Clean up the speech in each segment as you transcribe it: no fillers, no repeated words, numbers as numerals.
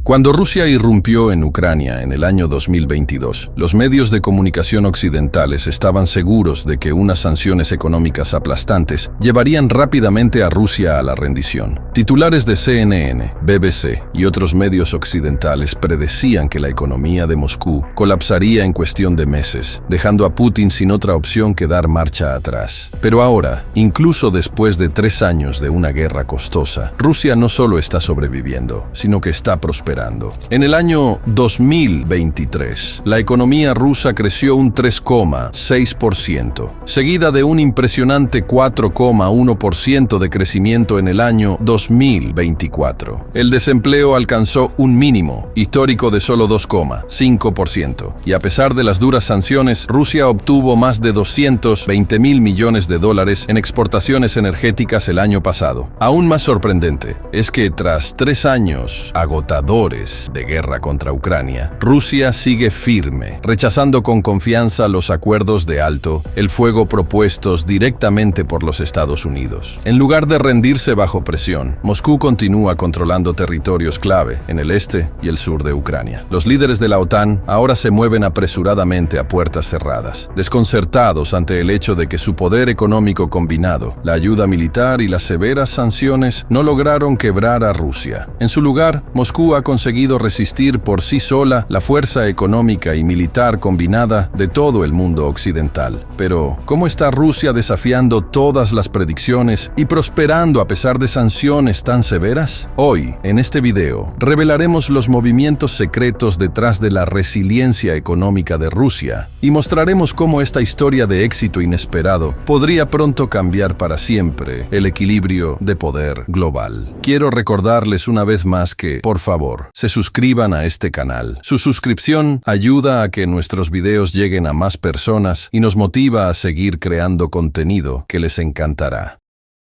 Cuando Rusia irrumpió en Ucrania en el año 2022, los medios de comunicación occidentales estaban seguros de que unas sanciones económicas aplastantes llevarían rápidamente a Rusia a la rendición. Titulares de CNN, BBC y otros medios occidentales predecían que la economía de Moscú colapsaría en cuestión de meses, dejando a Putin sin otra opción que dar marcha atrás. Pero ahora, incluso después de 3 años de una guerra costosa, Rusia no solo está sobreviviendo, sino que está prosperando. En el año 2023, la economía rusa creció un 3,6%, seguida de un impresionante 4,1% de crecimiento en el año 2024. El desempleo alcanzó un mínimo histórico de solo 2,5%, y a pesar de las duras sanciones, Rusia obtuvo más de 220.000 millones de dólares en exportaciones energéticas el año pasado. Aún más sorprendente es que tras 3 años agotadores de guerra contra Ucrania, Rusia sigue firme, rechazando con confianza los acuerdos de alto el fuego propuestos directamente por los Estados Unidos. En lugar de rendirse bajo presión, Moscú continúa controlando territorios clave en el este y el sur de Ucrania. Los líderes de la OTAN ahora se mueven apresuradamente a puertas cerradas, desconcertados ante el hecho de que su poder económico combinado, la ayuda militar y las severas sanciones no lograron quebrar a Rusia. En su lugar, Moscú ha conseguido resistir por sí sola la fuerza económica y militar combinada de todo el mundo occidental. Pero, ¿cómo está Rusia desafiando todas las predicciones y prosperando a pesar de sanciones tan severas? Hoy, en este video, revelaremos los movimientos secretos detrás de la resiliencia económica de Rusia y mostraremos cómo esta historia de éxito inesperado podría pronto cambiar para siempre el equilibrio de poder global. Quiero recordarles una vez más que, por favor, se suscriban a este canal. Su suscripción ayuda a que nuestros videos lleguen a más personas y nos motiva a seguir creando contenido que les encantará.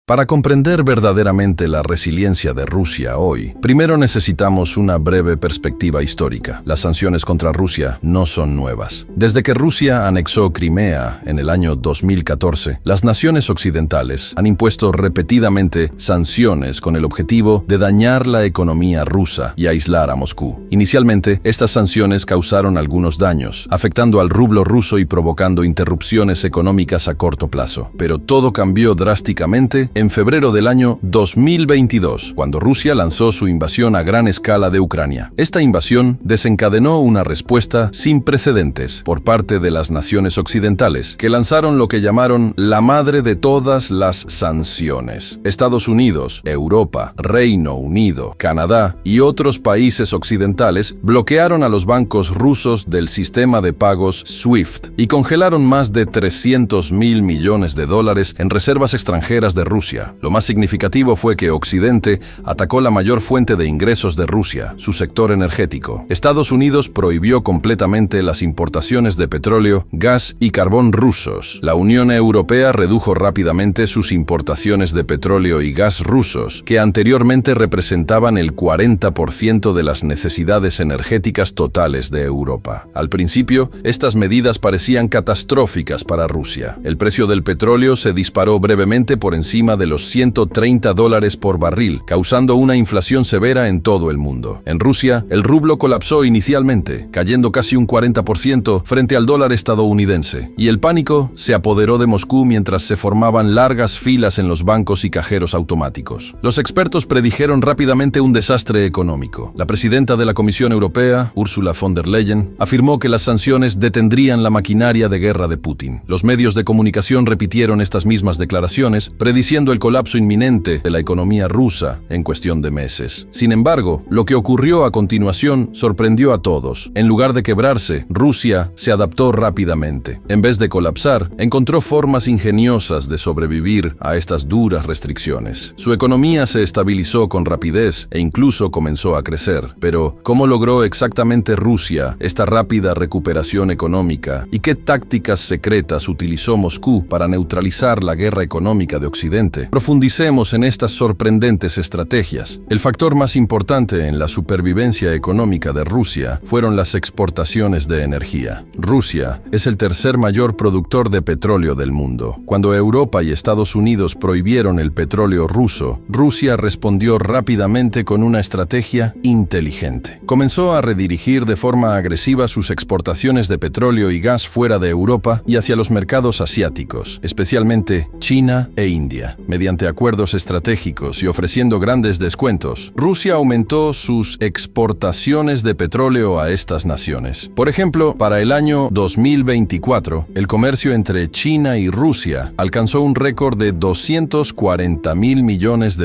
Para comprender verdaderamente la resiliencia de Rusia hoy, primero necesitamos una breve perspectiva histórica. Las sanciones contra Rusia no son nuevas. Desde que Rusia anexó Crimea en el año 2014, las naciones occidentales han impuesto repetidamente sanciones con el objetivo de dañar la economía rusa y aislar a Moscú. Inicialmente, estas sanciones causaron algunos daños, afectando al rublo ruso y provocando interrupciones económicas a corto plazo. Pero todo cambió drásticamente en febrero del año 2022, cuando Rusia lanzó su invasión a gran escala de Ucrania. Esta invasión desencadenó una respuesta sin precedentes por parte de las naciones occidentales, que lanzaron lo que llamaron la madre de todas las sanciones. Estados Unidos, Europa, Reino Unido, Canadá y otros países occidentales bloquearon a los bancos rusos del sistema de pagos SWIFT y congelaron más de 300.000 millones de dólares en reservas extranjeras de Rusia. Lo más significativo fue que Occidente atacó la mayor fuente de ingresos de Rusia, su sector energético. Estados Unidos prohibió completamente las importaciones de petróleo, gas y carbón rusos. La Unión Europea redujo rápidamente sus importaciones de petróleo y gas rusos, que anteriormente representaban el 40% de las necesidades energéticas totales de Europa. Al principio, estas medidas parecían catastróficas para Rusia. El precio del petróleo se disparó brevemente por encima de los $130 por barril, causando una inflación severa en todo el mundo. En Rusia, el rublo colapsó inicialmente, cayendo casi un 40% frente al dólar estadounidense, y el pánico se apoderó de Moscú mientras se formaban largas filas en los bancos y cajeros automáticos. Los expertos predijeron rápidamente un desastre económico. La presidenta de la Comisión Europea, Ursula von der Leyen, afirmó que las sanciones detendrían la maquinaria de guerra de Putin. Los medios de comunicación repitieron estas mismas declaraciones, prediciendo el colapso inminente de la economía rusa en cuestión de meses. Sin embargo, lo que ocurrió a continuación sorprendió a todos. En lugar de quebrarse, Rusia se adaptó rápidamente. En vez de colapsar, encontró formas ingeniosas de sobrevivir a estas duras restricciones. Su economía se estabilizó con rapidez e incluso comenzó a crecer. Pero, ¿cómo logró exactamente Rusia esta rápida recuperación económica y qué tácticas secretas utilizó Moscú para neutralizar la guerra económica de Occidente? inteligente. Profundicemos en estas sorprendentes estrategias. El factor más importante en la supervivencia económica de Rusia fueron las exportaciones de energía. Rusia es el tercer mayor productor de petróleo del mundo. Cuando Europa y Estados Unidos prohibieron el petróleo ruso, Rusia respondió rápidamente con una estrategia inteligente. Comenzó a redirigir de forma agresiva sus exportaciones de petróleo y gas fuera de Europa y hacia los mercados asiáticos, especialmente China e India. Mediante acuerdos estratégicos y ofreciendo grandes descuentos, Rusia aumentó sus exportaciones de petróleo a estas naciones. Por ejemplo, para el año 2024, el comercio entre China y Rusia alcanzó un récord de $240.000 millones.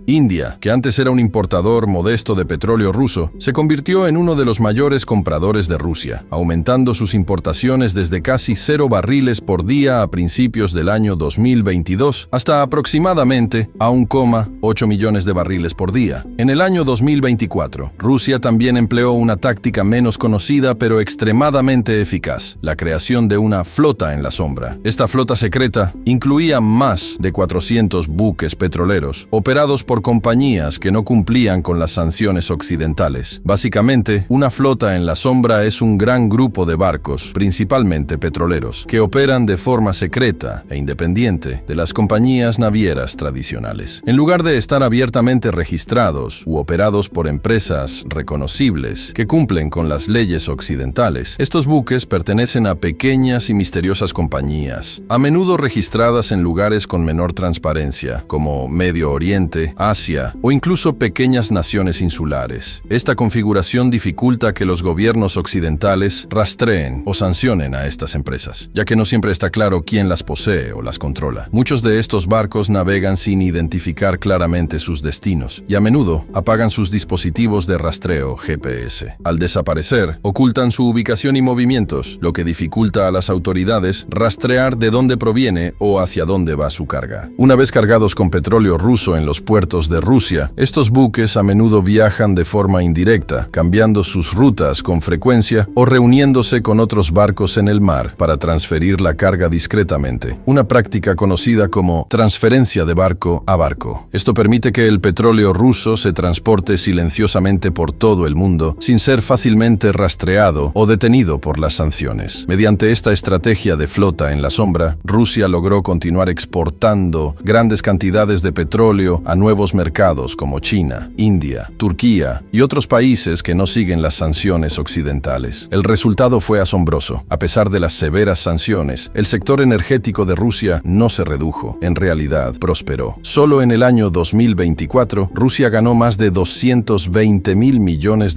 India, que antes era un importador modesto de petróleo ruso, se convirtió en uno de los mayores compradores de Rusia, aumentando sus importaciones desde casi 0 barriles por día a principios del año 2022 hasta aproximadamente a 1,8 millones de barriles por día. En el año 2024, Rusia también empleó una táctica menos conocida pero extremadamente eficaz: la creación de una flota en la sombra. Esta flota secreta incluía más de 400 buques petroleros operados por compañías que no cumplían con las sanciones occidentales. Básicamente, una flota en la sombra es un gran grupo de barcos, principalmente petroleros, que operan de forma secreta e independiente de las compañías navieras tradicionales. En lugar de estar abiertamente registrados u operados por empresas reconocibles que cumplen con las leyes occidentales, estos buques pertenecen a pequeñas y misteriosas compañías, a menudo registradas en lugares con menor transparencia, como Medio Oriente, Asia o incluso pequeñas naciones insulares. Esta configuración dificulta que los gobiernos occidentales rastreen o sancionen a estas empresas, ya que no siempre está claro quién las posee o las controla. Muchos de estos barcos navegan sin identificar claramente sus destinos y a menudo apagan sus dispositivos de rastreo GPS. Al desaparecer, ocultan su ubicación y movimientos, lo que dificulta a las autoridades rastrear de dónde proviene o hacia dónde va su carga. Una vez cargados con petróleo ruso en los puertos de Rusia, estos buques a menudo viajan de forma indirecta, cambiando sus rutas con frecuencia o reuniéndose con otros barcos en el mar para transferir la carga discretamente, una práctica conocida como transferencia de barco a barco. Esto permite que el petróleo ruso se transporte silenciosamente por todo el mundo sin ser fácilmente rastreado o detenido por las sanciones. Mediante esta estrategia de flota en la sombra, Rusia logró continuar exportando grandes cantidades de petróleo a nuevos mercados como China, India, Turquía y otros países que no siguen las sanciones occidentales. El resultado fue asombroso. A pesar de las severas sanciones, el sector energético de Rusia no se redujo, en realidad prosperó. Solo en el año 2024, Rusia ganó más de $220.000 millones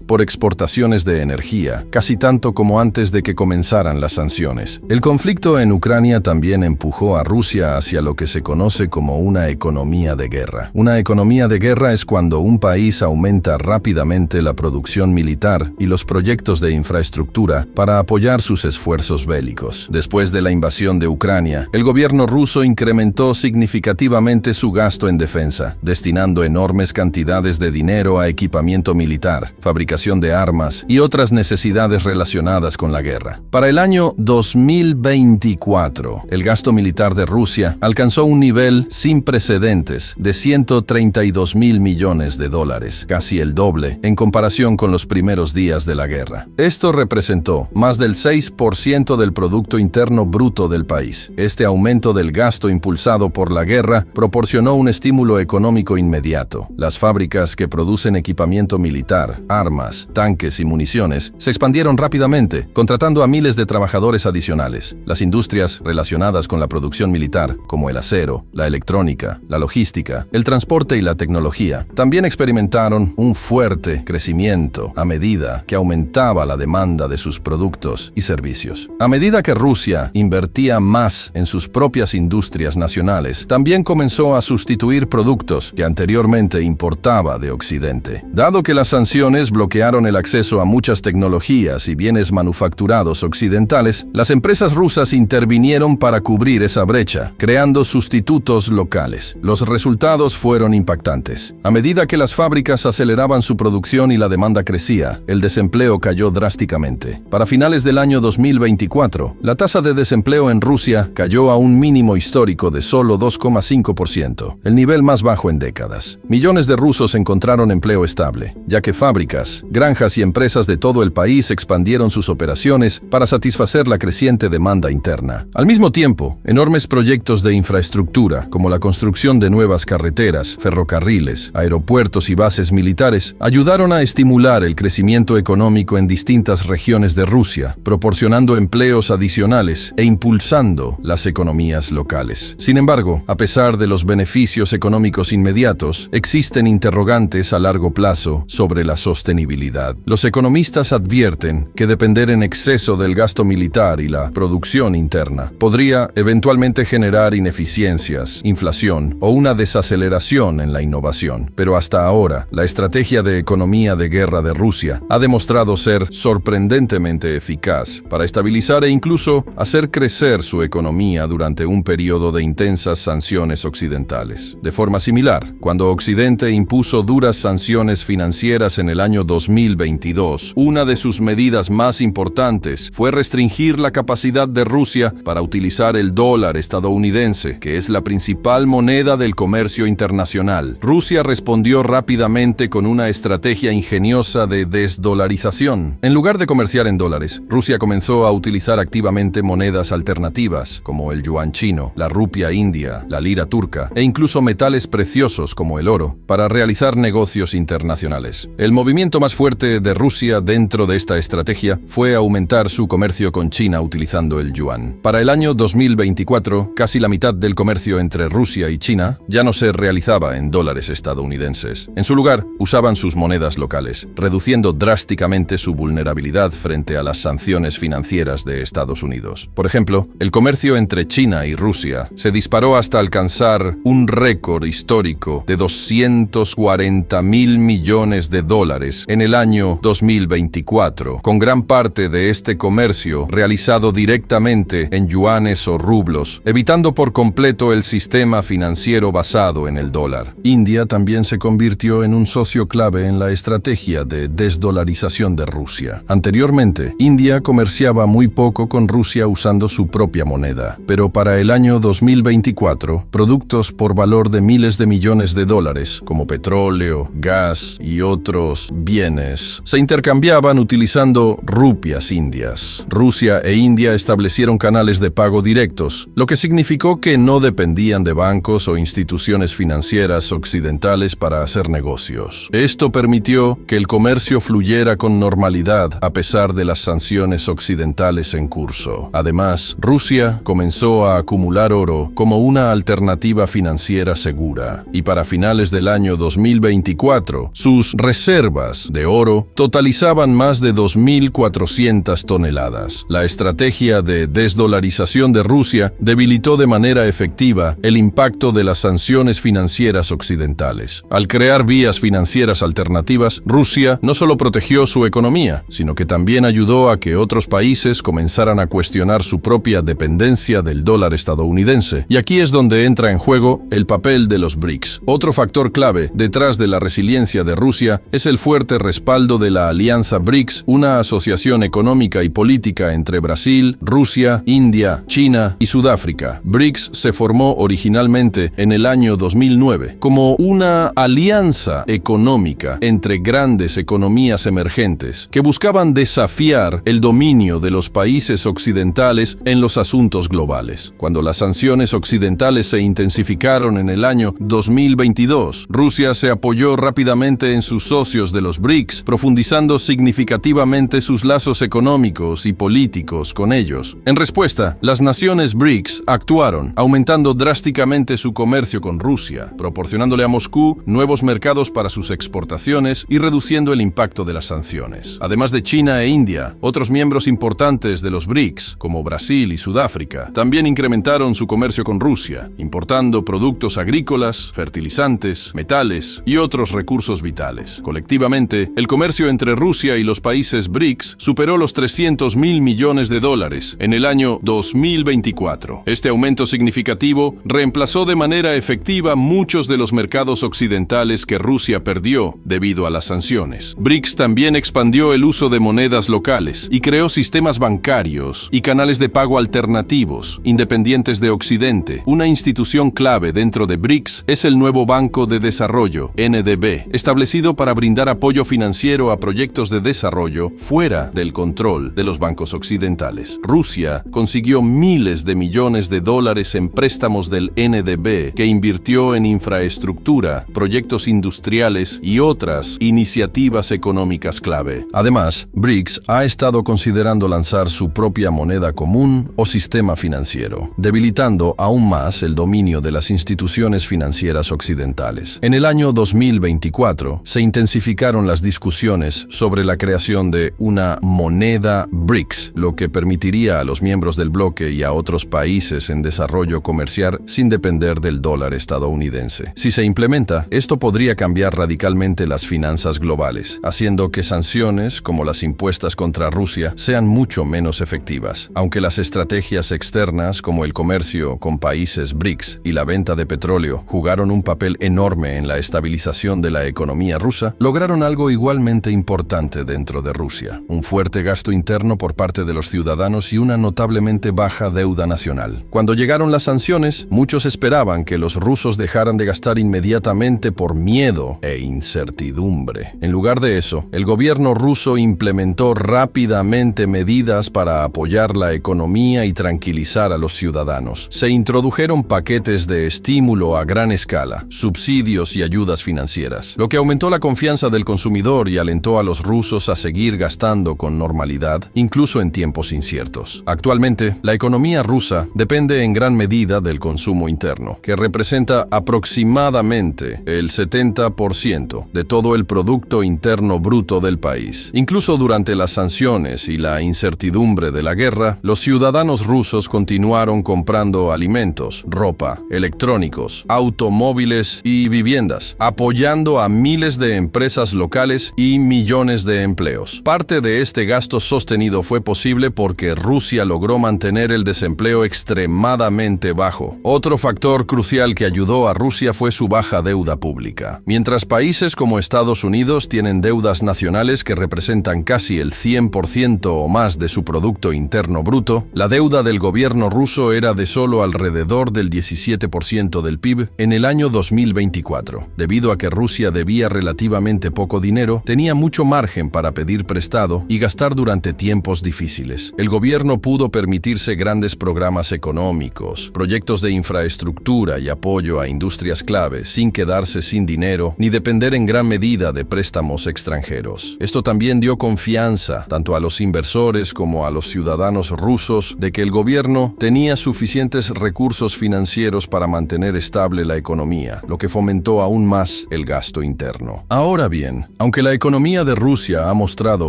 por exportaciones de energía, casi tanto como antes de que comenzaran las sanciones. El conflicto en Ucrania también empujó a Rusia hacia lo que se conoce como una economía de guerra. Una economía de guerra es cuando un país aumenta rápidamente la producción militar y los proyectos de infraestructura para apoyar sus esfuerzos bélicos. Después de la invasión de Ucrania, el gobierno ruso incrementó significativamente su gasto en defensa, destinando enormes cantidades de dinero a equipamiento militar, fabricación de armas y otras necesidades relacionadas con la guerra. Para el año 2024, el gasto militar de Rusia alcanzó un nivel sin precedentes de $132.000 millones, casi el doble en comparación con los primeros días de la guerra. Esto representó más del 6% del Producto Interno Bruto del país. Este aumento del gasto impulsado por la guerra proporcionó un estímulo económico inmediato. Las fábricas que producen equipamiento militar, armas, tanques y municiones se expandieron rápidamente, contratando a miles de trabajadores adicionales. Las industrias relacionadas con la producción militar, como el acero, la electrónica, la logística, el transporte y la tecnología, también experimentaron un fuerte crecimiento a medida que aumentaba la demanda de sus productos y servicios. A medida que Rusia invertía más en sus propias industrias nacionales, también comenzó a sustituir productos que anteriormente importaba de Occidente. Dado que las sanciones bloquearon el acceso a muchas tecnologías y bienes manufacturados occidentales, las empresas rusas intervinieron para cubrir esa brecha, creando sustitutos locales. Los resultados fueron impactantes. A medida que las fábricas aceleraban su producción y la demanda crecía, el desempleo cayó drásticamente. Para finales del año 2024, la tasa de desempleo en Rusia cayó a un mínimo histórico de solo 2,5%, el nivel más bajo en décadas. Millones de rusos encontraron empleo estable, ya que fábricas, granjas y empresas de todo el país expandieron sus operaciones para satisfacer la creciente demanda interna. Al mismo tiempo, enormes proyectos de infraestructura, como la construcción de nuevas carreteras, ferrocarriles, aeropuertos y bases militares, ayudaron a estimular el crecimiento económico en distintas regiones de Rusia, proporcionando empleos adicionales e impulsando las economías locales. Sin embargo, a pesar de los beneficios económicos inmediatos, existen interrogantes a largo plazo sobre la sostenibilidad. Los economistas advierten que depender en exceso del gasto militar y la producción interna podría eventualmente generar ineficiencias, inflación o una desaceleración en la innovación. Pero hasta ahora, la estrategia de economía de guerra de Rusia ha demostrado ser sorprendentemente eficaz para estabilizar e incluso hacer crecer su economía durante un periodo de intensas sanciones occidentales. De forma similar, cuando Occidente impuso duras sanciones financieras en el año 2022, una de sus medidas más importantes fue restringir la capacidad de Rusia para utilizar el dólar estadounidense, que es la principal moneda del comercio internacional. Rusia respondió rápidamente con una estrategia ingeniosa de desdolarización. En lugar de comerciar en dólares, Rusia comenzó a utilizar activamente monedas alternativas, como el yuan chino, la rupia india, la lira turca e incluso metales preciosos como el oro, para realizar negocios internacionales. El movimiento más fuerte de Rusia dentro de esta estrategia fue aumentar su comercio con China utilizando el yuan. Para el año 2024, casi la mitad del comercio entre Rusia y China ya no se realizaba en dólares estadounidenses. En su lugar, usaban sus monedas locales, reduciendo drásticamente su vulnerabilidad frente a las sanciones financieras de Estados Unidos. Por ejemplo, el comercio entre China y Rusia se disparó hasta alcanzar un récord histórico de 240.000 millones de dólares en el año 2024, con gran parte de este comercio realizado directamente en yuanes o rublos, evitando por completo el sistema financiero basado en el dólar. India también se convirtió en un socio clave en la estrategia de desdolarización de Rusia. Anteriormente, India comerciaba muy poco con Rusia usando su propia moneda, pero para el año 2024, productos por valor de miles de millones de dólares, como petróleo, gas y otros bienes, se intercambiaban utilizando rupias indias. Rusia e India establecieron canales de pago directos, lo que significó que no dependían de bancos o instituciones financieras occidentales para hacer negocios. Esto permitió que el comercio fluyera con normalidad a pesar de las sanciones occidentales en curso. Además, Rusia comenzó a acumular oro como una alternativa financiera segura, y para finales del año 2024, sus reservas de oro totalizaban más de 2.400 toneladas. La estrategia de desdolarización de Rusia debilitó de manera efectiva el impacto de las sanciones financieras occidentales. Al crear vías financieras alternativas, Rusia no solo protegió su economía, sino que también ayudó a que otros países comenzaran a cuestionar su propia dependencia del dólar estadounidense. Y aquí es donde entra en juego el papel de los BRICS. Otro factor clave detrás de la resiliencia de Rusia es el fuerte respaldo de la Alianza BRICS, una asociación económica y política entre Brasil, Rusia, India, China y Sudáfrica. BRICS se formó originalmente en el año 2009 como una alianza económica entre grandes economías emergentes que buscaban desafiar el dominio de los países occidentales en los asuntos globales. Cuando las sanciones occidentales se intensificaron en el año 2022, Rusia se apoyó rápidamente en sus socios de los BRICS, profundizando significativamente sus lazos económicos y políticos con ellos. En respuesta, las naciones BRICS actuaron, aumentando drásticamente su comercio con Rusia, proporcionándole a Moscú nuevos mercados para sus exportaciones y reduciendo el impacto de las sanciones. Además de China e India, otros miembros importantes de los BRICS, como Brasil y Sudáfrica, también incrementaron su comercio con Rusia, importando productos agrícolas, fertilizantes, metales y otros recursos vitales. Colectivamente, el comercio entre Rusia y los países BRICS superó los 300.000 millones de dólares en el año 2024. Este aumento significativo reemplazó de manera efectiva muchos de los mercados occidentales que Rusia perdió debido a las sanciones. BRICS también expandió el uso de monedas locales y creó sistemas bancarios y canales de pago alternativos, independientes de Occidente, Occidente. Una institución clave dentro de BRICS es el nuevo Banco de Desarrollo, NDB, establecido para brindar apoyo financiero a proyectos de desarrollo fuera del control de los bancos occidentales. Rusia consiguió miles de millones de dólares en préstamos del NDB que invirtió en infraestructura, proyectos industriales y otras iniciativas económicas clave. Además, BRICS ha estado considerando lanzar su propia moneda común o sistema financiero, debilitando aún más el dominio de las instituciones financieras occidentales. En el año 2024 se intensificaron las discusiones sobre la creación de una moneda BRICS, lo que permitiría a los miembros del bloque y a otros países en desarrollo comerciar sin depender del dólar estadounidense. Si se implementa, esto podría cambiar radicalmente las finanzas globales, haciendo que sanciones como las impuestas contra Rusia sean mucho menos efectivas. Aunque las estrategias externas como el comercio con países BRICS y la venta de petróleo jugaron un papel enorme en la estabilización de la economía rusa, lograron algo igualmente importante dentro de Rusia: un fuerte gasto interno por parte de los ciudadanos y una notablemente baja deuda nacional. Cuando llegaron las sanciones, muchos esperaban que los rusos dejaran de gastar inmediatamente por miedo e incertidumbre. En lugar de eso, el gobierno ruso implementó rápidamente medidas para apoyar la economía y tranquilizar a los ciudadanos. Se introdujeron paquetes de estímulo a gran escala, subsidios y ayudas financieras, lo que aumentó la confianza del consumidor y alentó a los rusos a seguir gastando con normalidad, incluso en tiempos inciertos. Actualmente, la economía rusa depende en gran medida del consumo interno, que representa aproximadamente el 70% de todo el Producto Interno Bruto del país. Incluso durante las sanciones y la incertidumbre de la guerra, los ciudadanos rusos continuaron comprando alimentos, ropa, electrónicos, automóviles y viviendas, apoyando a miles de empresas locales y millones de empleos. Parte de este gasto sostenido fue posible porque Rusia logró mantener el desempleo extremadamente bajo. Otro factor crucial que ayudó a Rusia fue su baja deuda pública. Mientras países como Estados Unidos tienen deudas nacionales que representan casi el 100% o más de su Producto Interno Bruto, la deuda del gobierno ruso era de solo alrededor del 17% del PIB en el año 2024. Debido a que Rusia debía relativamente poco dinero, tenía mucho margen para pedir prestado y gastar durante tiempos difíciles. El gobierno pudo permitirse grandes programas económicos, proyectos de infraestructura y apoyo a industrias clave sin quedarse sin dinero ni depender en gran medida de préstamos extranjeros. Esto también dio confianza tanto a los inversores como a los ciudadanos rusos de que el gobierno tenía suficientes recursos financieros para mantener estable la economía, lo que fomentó aún más el gasto interno. Ahora bien, aunque la economía de Rusia ha mostrado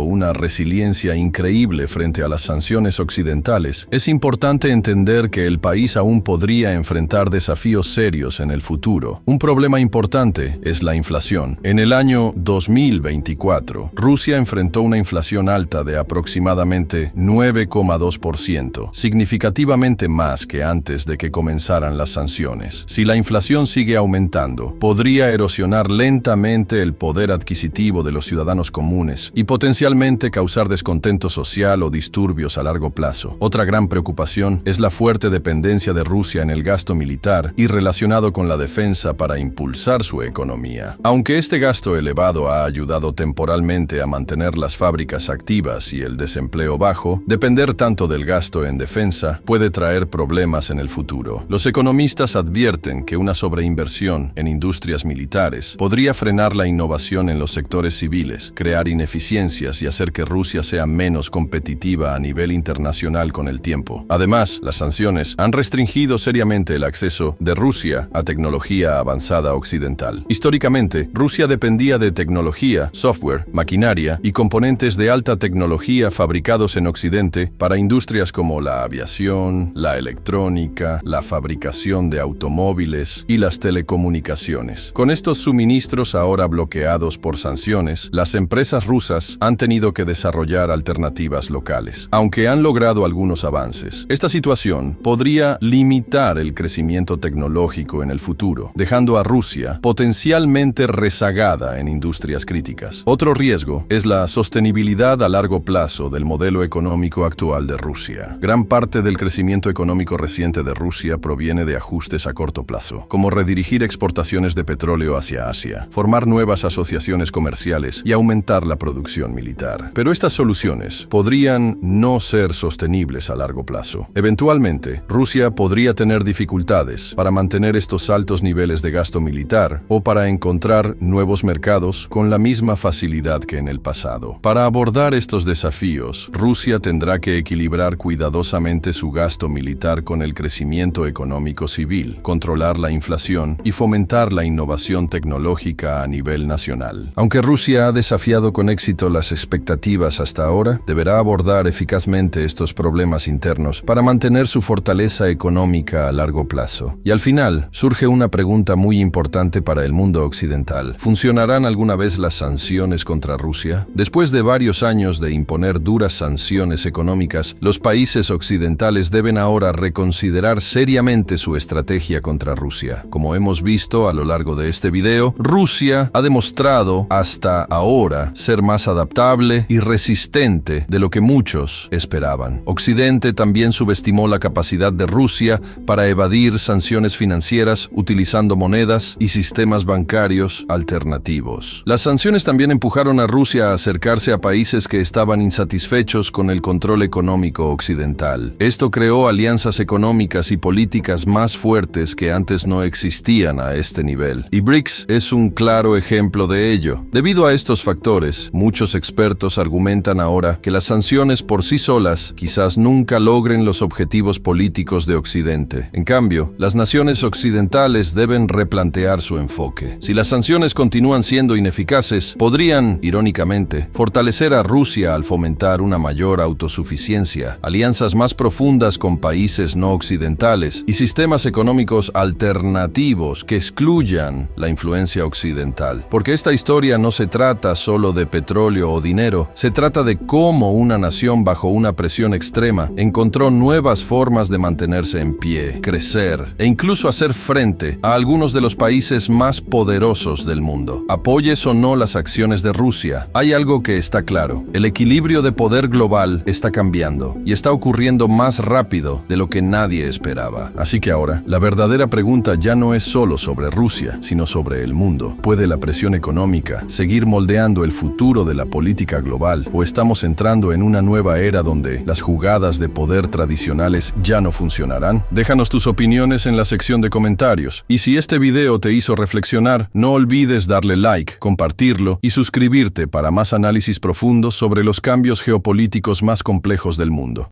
una resiliencia increíble frente a las sanciones occidentales, es importante entender que el país aún podría enfrentar desafíos serios en el futuro. Un problema importante es la inflación. En el año 2024, Rusia enfrentó una inflación alta de aproximadamente 9,2%, significativamente más que antes de que comenzaran las sanciones. Si la inflación sigue aumentando, podría erosionar lentamente el poder adquisitivo de los ciudadanos comunes y potencialmente causar descontento social o disturbios a largo plazo. Otra gran preocupación es la fuerte dependencia de Rusia en el gasto militar y relacionado con la defensa para impulsar su economía. Aunque este gasto elevado ha ayudado temporalmente a mantener las fábricas activas y el desempleo bajo, depender tanto del gasto en defensa puede traer problemas en el futuro. Los economistas advierten que una sobreinversión en industrias militares podría frenar la innovación en los sectores civiles, crear ineficiencias y hacer que Rusia sea menos competitiva a nivel internacional con el tiempo. Además, las sanciones han restringido seriamente el acceso de Rusia a tecnología avanzada occidental. Históricamente, Rusia dependía de tecnología, software, maquinaria y componentes de alta tecnología fabricados en Occidente para industrias como la aviación, la electrónica, la fabricación de automóviles y las telecomunicaciones. Con estos suministros ahora bloqueados por sanciones, las empresas rusas han tenido que desarrollar alternativas locales, aunque han logrado algunos avances. Esta situación podría limitar el crecimiento tecnológico en el futuro, dejando a Rusia potencialmente rezagada en industrias críticas. Otro riesgo es la sostenibilidad a largo plazo del modelo económico actual de Rusia. Gran parte del crecimiento económico reciente de Rusia proviene de ajustes a corto plazo, como redirigir exportaciones de petróleo hacia Asia, formar nuevas asociaciones comerciales y aumentar la producción militar. Pero estas soluciones podrían no ser sostenibles a largo plazo. Eventualmente, Rusia podría tener dificultades para mantener estos altos niveles de gasto militar o para encontrar nuevos mercados con la misma facilidad que en el pasado. Para abordar estos desafíos, Rusia tendrá que equilibrar cuidadosamente su gasto militar con el crecimiento económico civil, controlar la inflación y fomentar la innovación tecnológica a nivel nacional. Aunque Rusia ha desafiado con éxito las expectativas hasta ahora, deberá abordar eficazmente estos problemas internos para mantener su fortaleza económica a largo plazo. Y al final, surge una pregunta muy importante para el mundo occidental. ¿Funcionarán alguna vez las sanciones contra Rusia? Después de varios años de imponer duras sanciones económicas, los países occidentales deben ahora reconsiderar seriamente su estrategia contra Rusia. Como hemos visto a lo largo de este video, Rusia ha demostrado hasta ahora ser más adaptable y resistente de lo que muchos esperaban. Occidente también subestimó la capacidad de Rusia para evadir sanciones financieras utilizando monedas y sistemas bancarios alternativos. Las sanciones también empujaron a Rusia a acercarse a países que estaban insatisfechos con el control económico occidental. Esto creó alianzas económicas y políticas más fuertes que antes no existían a este nivel. Y BRICS es un claro ejemplo de ello. Debido a estos factores, muchos expertos argumentan ahora que las sanciones por sí solas quizás nunca logren los objetivos políticos de Occidente. En cambio, las naciones occidentales deben replantear su enfoque. Si las sanciones continúan siendo ineficaces, podrían, irónicamente, fortalecer a Rusia al fomentar una mayor autosuficiencia, alianzas más profundas con países no occidentales y sistemas económicos alternativos que excluyan la influencia occidental. Porque esta historia no se trata solo de petróleo o dinero, se trata de cómo una nación bajo una presión extrema encontró nuevas formas de mantenerse en pie, crecer e incluso hacer frente a algunos de los países más poderosos del mundo. Apoyes o no las acciones de Rusia, hay algo que está claro: el equilibrio de poder global está cambiando y está ocurriendo más rápido de lo que nadie esperaba. Así que ahora, la verdadera pregunta ya no es solo sobre Rusia, sino sobre el mundo. ¿Puede la presión económica seguir moldeando el futuro de la política global, o estamos entrando en una nueva era donde las jugadas de poder tradicionales ya no funcionarán? Déjanos tus opiniones en la sección de comentarios. Y si este video te hizo reflexionar, no olvides darle like, compartirlo y suscribirte para más análisis profundos sobre los cambios geopolíticos más complejos del mundo.